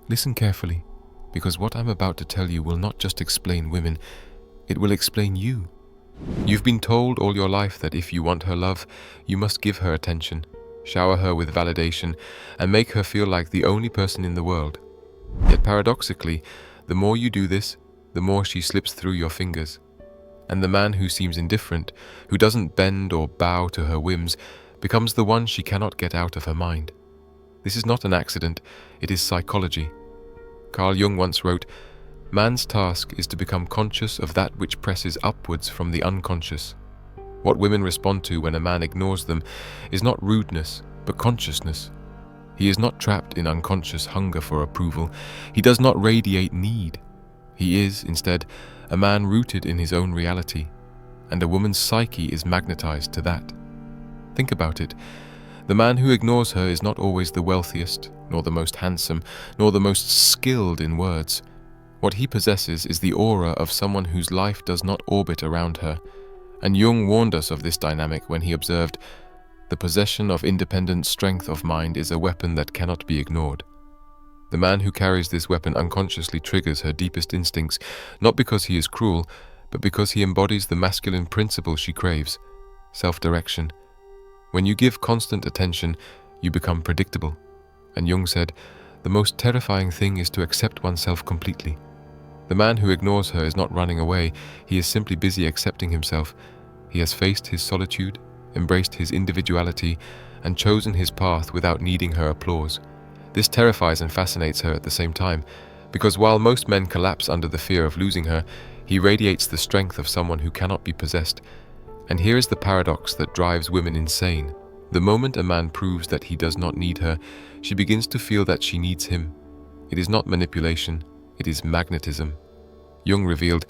Listen carefully, because what I'm about to tell you will not just explain women, it will explain you. You've been told all your life that if you want her love, you must give her attention, shower her with validation, and make her feel like the only person in the world. Yet paradoxically, the more you do this, the more she slips through your fingers. And the man who seems indifferent, who doesn't bend or bow to her whims, becomes the one she cannot get out of her mind. This is not an accident, it is psychology. Carl Jung once wrote, "Man's task is to become conscious of that which presses upwards from the unconscious." What women respond to when a man ignores them is not rudeness, but consciousness. He is not trapped in unconscious hunger for approval. He does not radiate need. He is, instead, a man rooted in his own reality, and a woman's psyche is magnetized to that. Think about it. The man who ignores her is not always the wealthiest, nor the most handsome, nor the most skilled in words. What he possesses is the aura of someone whose life does not orbit around her, and Jung warned us of this dynamic when he observed, "The possession of independent strength of mind is a weapon that cannot be ignored." The man who carries this weapon unconsciously triggers her deepest instincts, not because he is cruel, but because he embodies the masculine principle she craves, self-direction. When you give constant attention, you become predictable. And Jung said, "The most terrifying thing is to accept oneself completely." The man who ignores her is not running away, he is simply busy accepting himself. He has faced his solitude, embraced his individuality, and chosen his path without needing her applause. This terrifies and fascinates her at the same time, because while most men collapse under the fear of losing her, he radiates the strength of someone who cannot be possessed. And here is the paradox that drives women insane. The moment a man proves that he does not need her, she begins to feel that she needs him. It is not manipulation, it is magnetism. Jung revealed,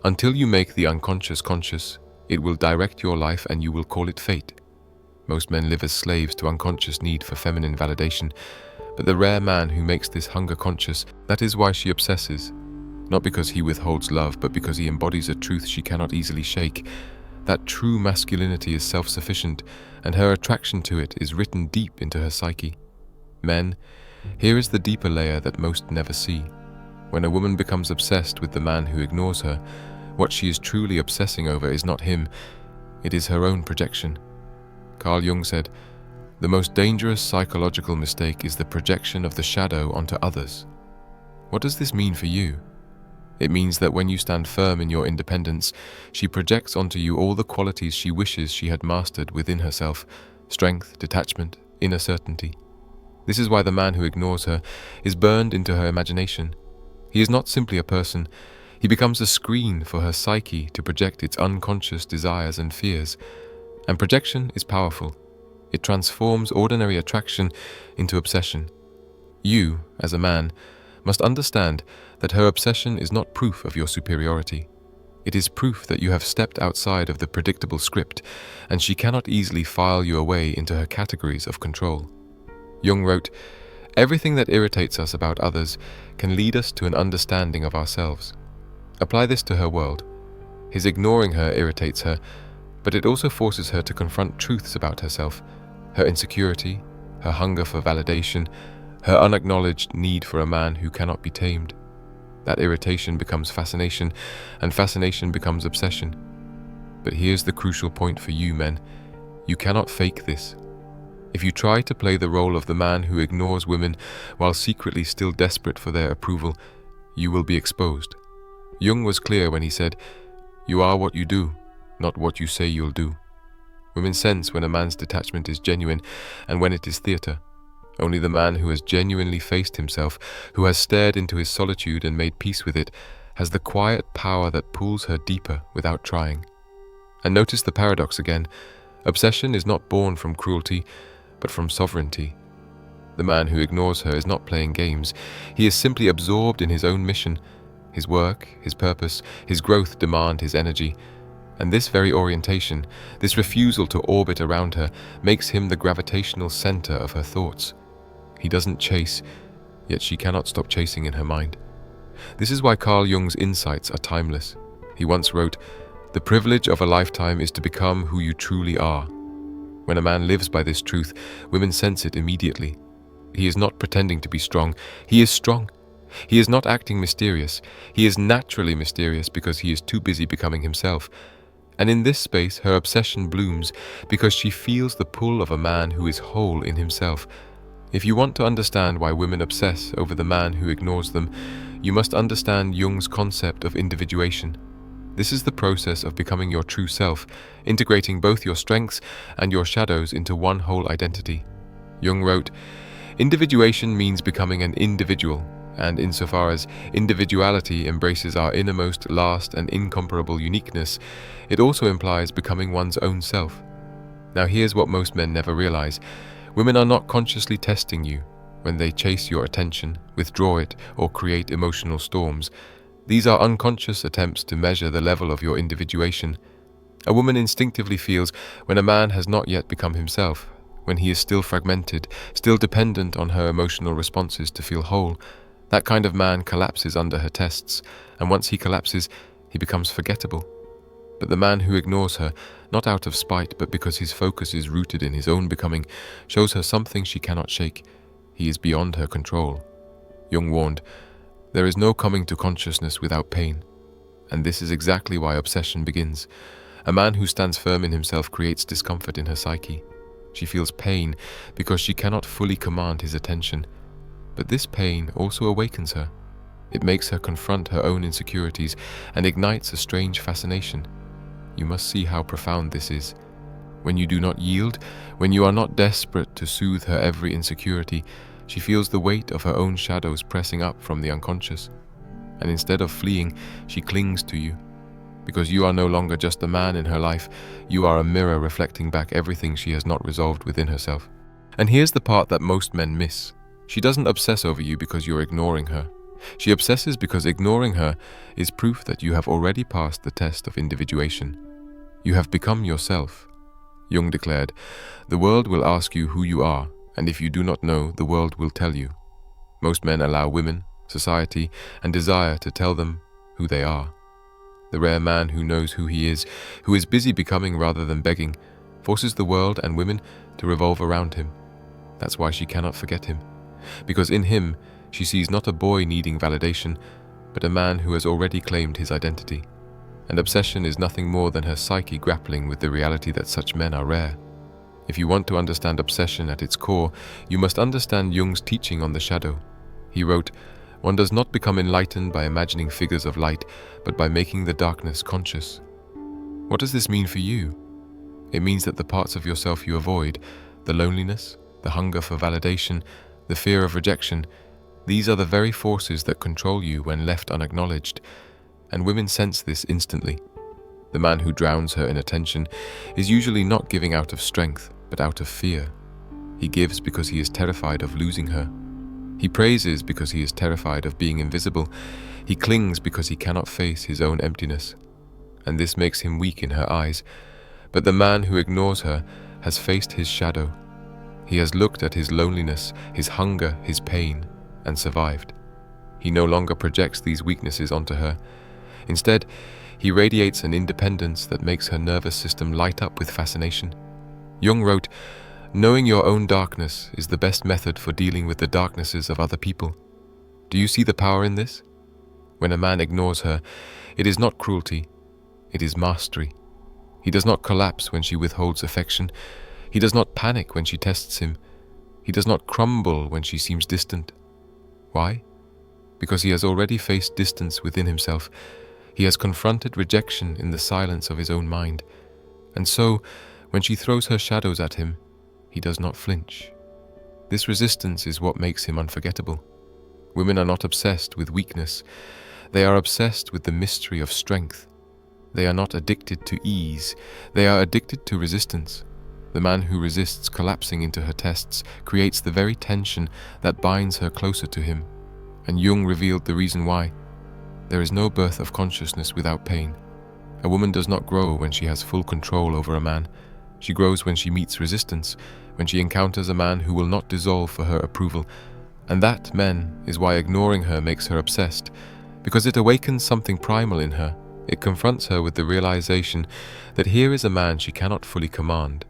"Until you make the unconscious conscious, it will direct your life and you will call it fate." Most men live as slaves to unconscious need for feminine validation, but the rare man who makes this hunger conscious, that is why she obsesses. Not because he withholds love, but because he embodies a truth she cannot easily shake. That true masculinity is self-sufficient, and her attraction to it is written deep into her psyche. Men, here is the deeper layer that most never see. When a woman becomes obsessed with the man who ignores her, what she is truly obsessing over is not him, it is her own projection. Carl Jung said, "The most dangerous psychological mistake is the projection of the shadow onto others." What does this mean for you? It means that when you stand firm in your independence, she projects onto you all the qualities she wishes she had mastered within herself: strength, detachment, inner certainty. This is why the man who ignores her is burned into her imagination. He is not simply a person, he becomes a screen for her psyche to project its unconscious desires and fears. And projection is powerful. It transforms ordinary attraction into obsession. You, as a man, must understand that her obsession is not proof of your superiority. It is proof that you have stepped outside of the predictable script, and she cannot easily file you away into her categories of control. Jung wrote, "Everything that irritates us about others can lead us to an understanding of ourselves." Apply this to her world. His ignoring her irritates her, but it also forces her to confront truths about herself, her insecurity, her hunger for validation, her unacknowledged need for a man who cannot be tamed. That irritation becomes fascination, and fascination becomes obsession. But here's the crucial point for you men. You cannot fake this. If you try to play the role of the man who ignores women while secretly still desperate for their approval, you will be exposed. Jung was clear when he said, "You are what you do, not what you say you'll do." Women sense when a man's detachment is genuine and when it is theater. Only the man who has genuinely faced himself, who has stared into his solitude and made peace with it, has the quiet power that pulls her deeper without trying. And notice the paradox again. Obsession is not born from cruelty, but from sovereignty. The man who ignores her is not playing games. He is simply absorbed in his own mission. His work, his purpose, his growth demand his energy. And this very orientation, this refusal to orbit around her, makes him the gravitational center of her thoughts. He doesn't chase, yet she cannot stop chasing in her mind. This is why Carl Jung's insights are timeless. He once wrote, "The privilege of a lifetime is to become who you truly are." When a man lives by this truth, women sense it immediately. He is not pretending to be strong, he is strong, He is not acting mysterious. He is naturally mysterious because he is too busy becoming himself. And in this space, her obsession blooms because she feels the pull of a man who is whole in himself. If you want to understand why women obsess over the man who ignores them, you must understand Jung's concept of individuation. This is the process of becoming your true self, integrating both your strengths and your shadows into one whole identity. Jung wrote, "Individuation means becoming an individual, and insofar as individuality embraces our innermost, last, and incomparable uniqueness, it also implies becoming one's own self." Now here's what most men never realize. Women are not consciously testing you when they chase your attention, withdraw it, or create emotional storms. These are unconscious attempts to measure the level of your individuation. A woman instinctively feels when a man has not yet become himself, when he is still fragmented, still dependent on her emotional responses to feel whole. That kind of man collapses under her tests, and once he collapses, he becomes forgettable. But the man who ignores her, not out of spite, but because his focus is rooted in his own becoming, shows her something she cannot shake. He is beyond her control. Jung warned, "There is no coming to consciousness without pain." And this is exactly why obsession begins. A man who stands firm in himself creates discomfort in her psyche. She feels pain because she cannot fully command his attention. But this pain also awakens her. It makes her confront her own insecurities and ignites a strange fascination. You must see how profound this is. When you do not yield, when you are not desperate to soothe her every insecurity, she feels the weight of her own shadows pressing up from the unconscious. And instead of fleeing, she clings to you. Because you are no longer just a man in her life, you are a mirror reflecting back everything she has not resolved within herself. And here's the part that most men miss. She doesn't obsess over you because you're ignoring her. She obsesses because ignoring her is proof that you have already passed the test of individuation. You have become yourself. Jung declared, "The world will ask you who you are, and if you do not know, the world will tell you." Most men allow women, society, and desire to tell them who they are. The rare man who knows who he is busy becoming rather than begging, forces the world and women to revolve around him. That's why she cannot forget him. Because in him, she sees not a boy needing validation, but a man who has already claimed his identity. And obsession is nothing more than her psyche grappling with the reality that such men are rare. If you want to understand obsession at its core, you must understand Jung's teaching on the shadow. He wrote, "One does not become enlightened by imagining figures of light, but by making the darkness conscious." What does this mean for you? It means that the parts of yourself you avoid, the loneliness, the hunger for validation, the fear of rejection, these are the very forces that control you when left unacknowledged. And women sense this instantly. The man who drowns her in attention is usually not giving out of strength, but out of fear. He gives because he is terrified of losing her. He praises because he is terrified of being invisible. He clings because he cannot face his own emptiness. And this makes him weak in her eyes. But the man who ignores her has faced his shadow. He has looked at his loneliness, his hunger, his pain, and survived. He no longer projects these weaknesses onto her. Instead, he radiates an independence that makes her nervous system light up with fascination. Jung wrote, "Knowing your own darkness is the best method for dealing with the darknesses of other people." Do you see the power in this? When a man ignores her, it is not cruelty, it is mastery. He does not collapse when she withholds affection. He does not panic when she tests him. He does not crumble when she seems distant. Why? Because he has already faced distance within himself. He has confronted rejection in the silence of his own mind. And so, when she throws her shadows at him, he does not flinch. This resistance is what makes him unforgettable. Women are not obsessed with weakness. They are obsessed with the mystery of strength. They are not addicted to ease. They are addicted to resistance. The man who resists collapsing into her tests creates the very tension that binds her closer to him. And Jung revealed the reason why. There is no birth of consciousness without pain. A woman does not grow when she has full control over a man. She grows when she meets resistance, when she encounters a man who will not dissolve for her approval. And that, men, is why ignoring her makes her obsessed, because it awakens something primal in her. It confronts her with the realization that here is a man she cannot fully command.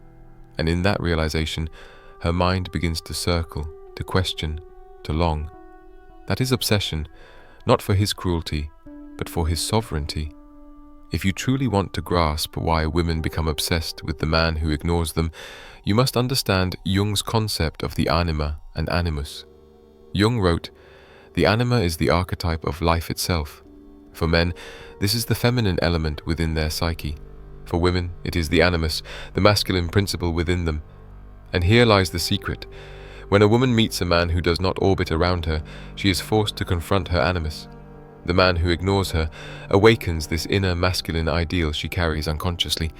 And in that realization, her mind begins to circle, to question, to long. That is obsession, not for his cruelty, but for his sovereignty. If you truly want to grasp why women become obsessed with the man who ignores them, you must understand Jung's concept of the anima and animus. Jung wrote, "The anima is the archetype of life itself. For men, this is the feminine element within their psyche. For women, it is the animus, the masculine principle within them. And here lies the secret. When a woman meets a man who does not orbit around her, she is forced to confront her animus. The man who ignores her awakens this inner masculine ideal she carries unconsciously.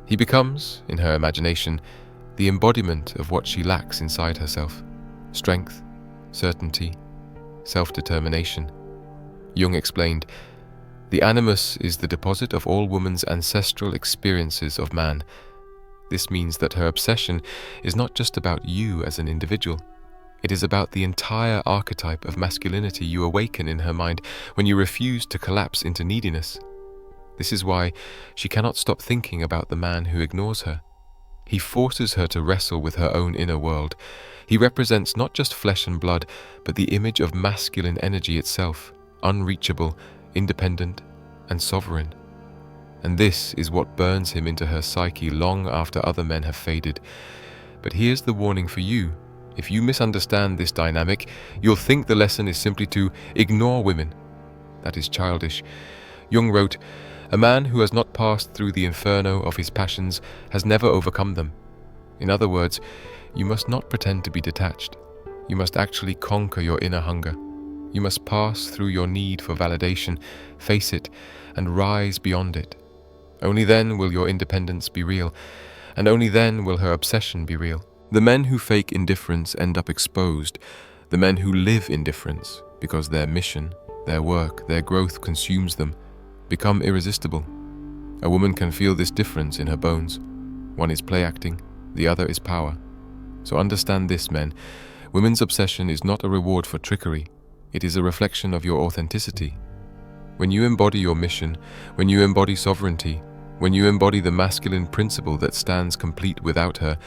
He becomes, in her imagination, the embodiment of what she lacks inside herself: strength, certainty, self-determination." Jung explained, "The animus is the deposit of all woman's ancestral experiences of man. This means that her obsession is not just about you as an individual. It is about the entire archetype of masculinity you awaken in her mind when you refuse to collapse into neediness. This is why she cannot stop thinking about the man who ignores her. He forces her to wrestle with her own inner world. He represents not just flesh and blood, but the image of masculine energy itself, unreachable, independent, and sovereign. And this is what burns him into her psyche long after other men have faded. But here's the warning for you. If you misunderstand this dynamic, you'll think the lesson is simply to ignore women. That is childish. Jung wrote, "A man who has not passed through the inferno of his passions has never overcome them." In other words, you must not pretend to be detached. You must actually conquer your inner hunger. You must pass through your need for validation, face it, and rise beyond it. Only then will your independence be real, and only then will her obsession be real. The men who fake indifference end up exposed. The men who live indifference, because their mission, their work, their growth consumes them, become irresistible. A woman can feel this difference in her bones. One is play acting, the other is power. So understand this, men. Women's obsession is not a reward for trickery. It is a reflection of your authenticity. When you embody your mission, when you embody sovereignty, when you embody the masculine principle that stands complete without her,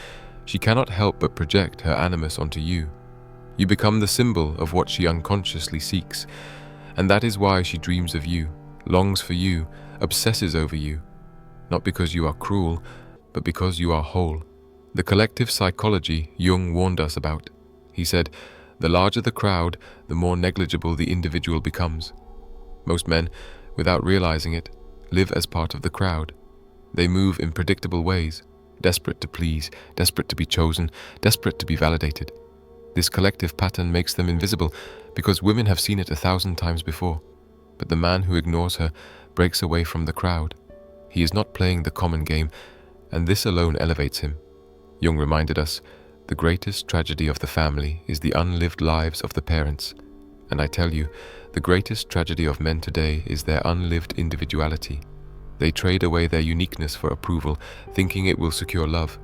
she cannot help but project her animus onto you. You become the symbol of what she unconsciously seeks, and that is why she dreams of you, longs for you, obsesses over you, not because you are cruel, but because you are whole. The collective psychology Jung warned us about. He said, "The larger the crowd, the more negligible the individual becomes." Most men, without realizing it, live as part of the crowd. They move in predictable ways, desperate to please, desperate to be chosen, desperate to be validated. This collective pattern makes them invisible because women have seen it 1,000 times before. But the man who ignores her breaks away from the crowd. He is not playing the common game, and this alone elevates him. Jung reminded us, the greatest tragedy of the family is the unlived lives of the parents. And I tell you, the greatest tragedy of men today is their unlived individuality. They trade away their uniqueness for approval, thinking it will secure love.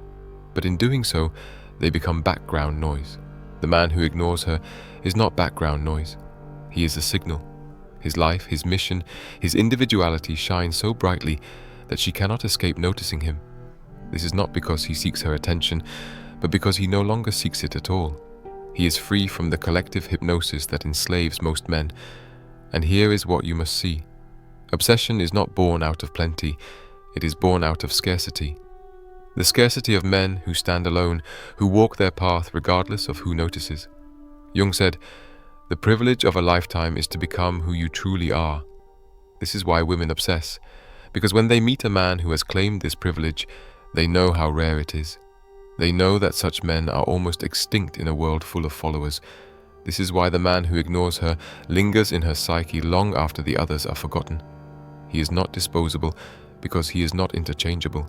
But in doing so, they become background noise. The man who ignores her is not background noise. He is a signal. His life, his mission, his individuality shine so brightly that she cannot escape noticing him. This is not because he seeks her attention, but because he no longer seeks it at all. He is free from the collective hypnosis that enslaves most men. And here is what you must see. Obsession is not born out of plenty, it is born out of scarcity. The scarcity of men who stand alone, who walk their path regardless of who notices. Jung said, "The privilege of a lifetime is to become who you truly are." This is why women obsess, because when they meet a man who has claimed this privilege, they know how rare it is. They know that such men are almost extinct in a world full of followers. This is why the man who ignores her lingers in her psyche long after the others are forgotten. He is not disposable because he is not interchangeable.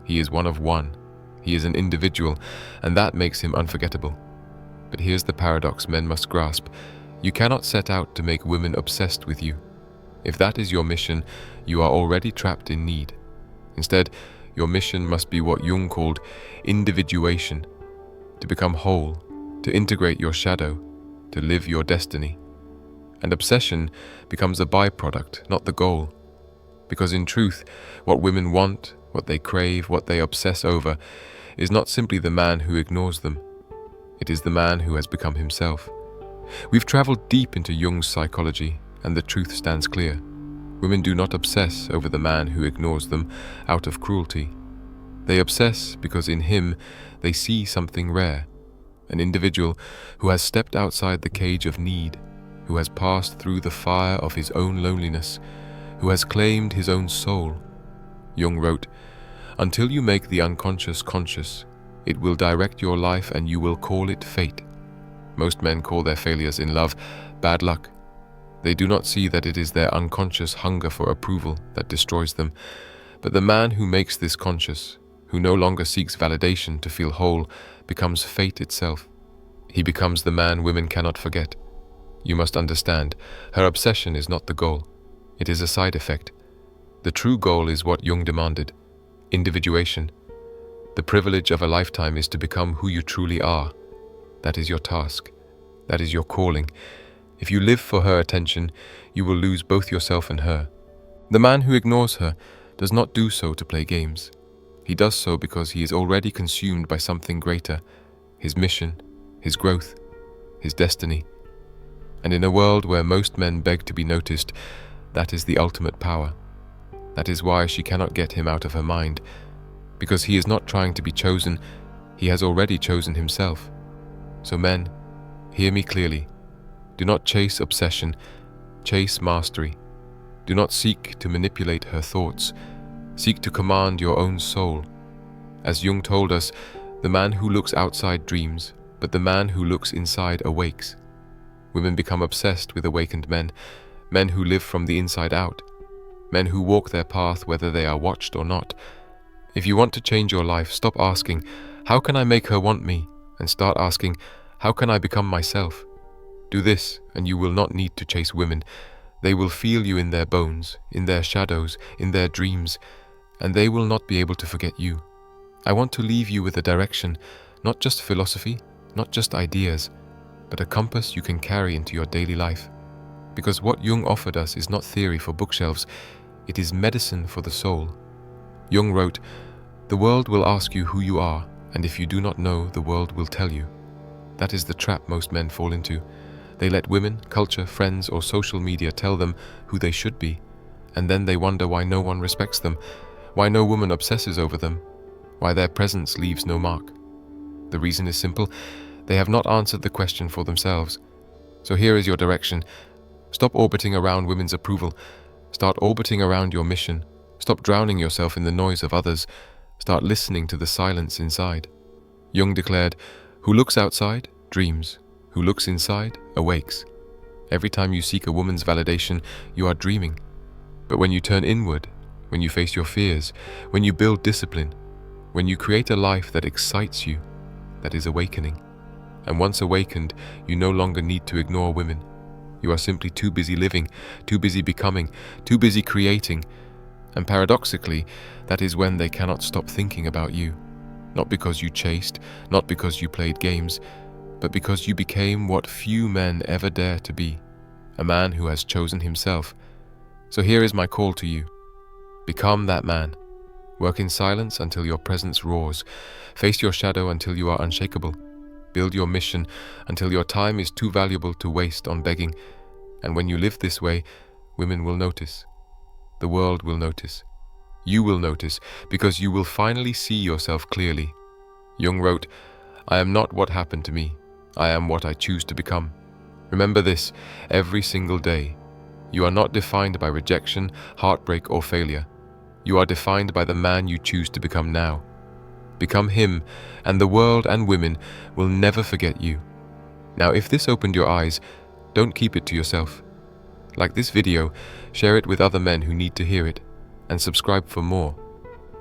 He is one of one. He is an individual, and that makes him unforgettable. But here's the paradox men must grasp. You cannot set out to make women obsessed with you. If that is your mission, you are already trapped in need. Instead, your mission must be what Jung called individuation, to become whole, to integrate your shadow, to live your destiny. And obsession becomes a byproduct, not the goal. Because in truth, what women want, what they crave, what they obsess over, is not simply the man who ignores them. It is the man who has become himself. We've traveled deep into Jung's psychology, and the truth stands clear. Women do not obsess over the man who ignores them out of cruelty. They obsess because in him they see something rare, an individual who has stepped outside the cage of need, who has passed through the fire of his own loneliness, who has claimed his own soul. Jung wrote, "Until you make the unconscious conscious, it will direct your life and you will call it fate." Most men call their failures in love bad luck. They do not see that it is their unconscious hunger for approval that destroys them. But the man who makes this conscious, who no longer seeks validation to feel whole, becomes fate itself. He becomes the man women cannot forget. You must understand, her obsession is not the goal. It is a side effect. The true goal is what Jung demanded: individuation. The privilege of a lifetime is to become who you truly are. That is your task. That is your calling. If you live for her attention, you will lose both yourself and her. The man who ignores her does not do so to play games. He does so because he is already consumed by something greater, his mission, his growth, his destiny. And in a world where most men beg to be noticed, that is the ultimate power. That is why she cannot get him out of her mind. Because he is not trying to be chosen, he has already chosen himself. So men, hear me clearly. Do not chase obsession, chase mastery. Do not seek to manipulate her thoughts. Seek to command your own soul. As Jung told us, the man who looks outside dreams, but the man who looks inside awakes. Women become obsessed with awakened men, men who live from the inside out, men who walk their path whether they are watched or not. If you want to change your life, stop asking, "How can I make her want me?" and start asking, "How can I become myself?" Do this, and you will not need to chase women. They will feel you in their bones, in their shadows, in their dreams, and they will not be able to forget you. I want to leave you with a direction, not just philosophy, not just ideas, but a compass you can carry into your daily life. Because what Jung offered us is not theory for bookshelves, it is medicine for the soul. Jung wrote, "The world will ask you who you are, and if you do not know, the world will tell you." That is the trap most men fall into. They let women, culture, friends, or social media tell them who they should be, and then they wonder why no one respects them, why no woman obsesses over them, why their presence leaves no mark. The reason is simple: they have not answered the question for themselves. So here is your direction. Stop orbiting around women's approval. Start orbiting around your mission. Stop drowning yourself in the noise of others. Start listening to the silence inside. Jung declared, "Who looks outside, dreams. Who looks inside, awakes." Every time you seek a woman's validation, you are dreaming. But when you turn inward, when you face your fears, when you build discipline, when you create a life that excites you, that is awakening. And once awakened, you no longer need to ignore women. You are simply too busy living, too busy becoming, too busy creating. And paradoxically, that is when they cannot stop thinking about you. Not because you chased, not because you played games, but because you became what few men ever dare to be, a man who has chosen himself. So here is my call to you. Become that man. Work in silence until your presence roars. Face your shadow until you are unshakable. Build your mission until your time is too valuable to waste on begging. And when you live this way, women will notice. The world will notice. You will notice, because you will finally see yourself clearly. Jung wrote, "I am not what happened to me. I am what I choose to become." Remember this every single day. You are not defined by rejection, heartbreak, or failure. You are defined by the man you choose to become now. Become him, and the world and women will never forget you. Now, if this opened your eyes, don't keep it to yourself. Like this video, share it with other men who need to hear it, and subscribe for more.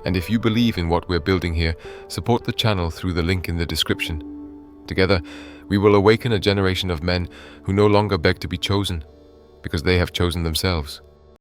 And if you believe in what we're building here, support the channel through the link in the description. Together, we will awaken a generation of men who no longer beg to be chosen, because they have chosen themselves.